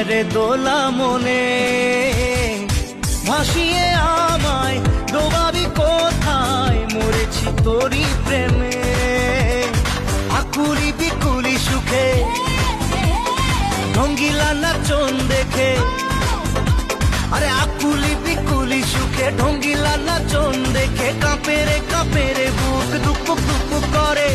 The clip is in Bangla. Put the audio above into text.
রে দোলা মনে ভাসিয়ে আমায় ডোবাবি কোথায়, মরেছি তোরই প্রেমে। আকুলি বিকুলি সুখে ঢঙ্গিলা নাচন দেখে, আরে আকুলি বিকুলি সুখে ঢঙ্গিলা নাচন দেখে কাঁপে রে বুক দুপুক দুপুক করে।